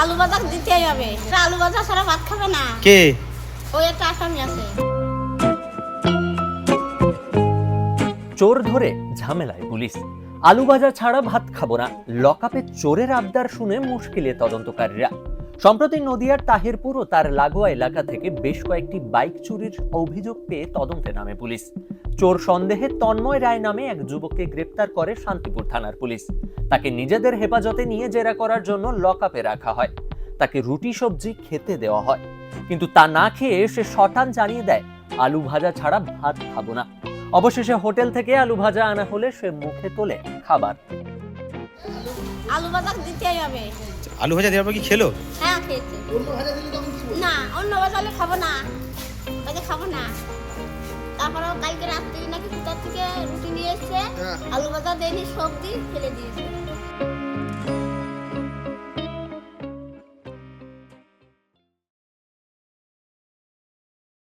আলু ভাজা দিতেই হবে, আলু ভাজা ছাড়া ভাত খাবে না। কে? ওই একটা আসামি আছে। চোর ধরে ঝামেলায় পুলিশ। আলু ভাজা ছাড়া ভাত খাবো না, লকআপে চোরের আবদার শুনে মুশকিলে তদন্তকারীরা। সম্প্রতি নদিয়ার তাহিরপুর ও তার লাগোয়া এলাকা থেকে বেশ কয়েকটি বাইক চুরির অভিযোগ পেয়ে তদন্তে নামে পুলিশ। চোর সন্দেহে তন্ময় রায় নামে এক যুবককে গ্রেপ্তার করে শান্তিপুর থানার পুলিশ। তাকে নিজেদের হেফাজতে নিয়ে জেরা করার জন্য লকআপে রাখা হয়। তাকে রুটি সবজি খেতে দেওয়া হয়, কিন্তু তা না খেয়ে সে শটান জানিয়ে দেয় আলু ভাজা ছাড়া ভাত খাবো না। অবশেষে হোটেল থেকে আলু ভাজা আনা হলে সে মুখে তোলে খাবার। আলু ভাজা দিতেই হবে। আলু ভাজা দেওয়ার পর কি খেলো? হ্যাঁ খেয়েছে। না অন্য ভাজা হলে খাবো না, ওকে খাবো না। তারপরে কালকে রাত্রি নাকি কোথা থেকে রুটি নিয়ে এসছে, আলু ভাজা দেয়নি, সবজি ফেলে দিয়েছে।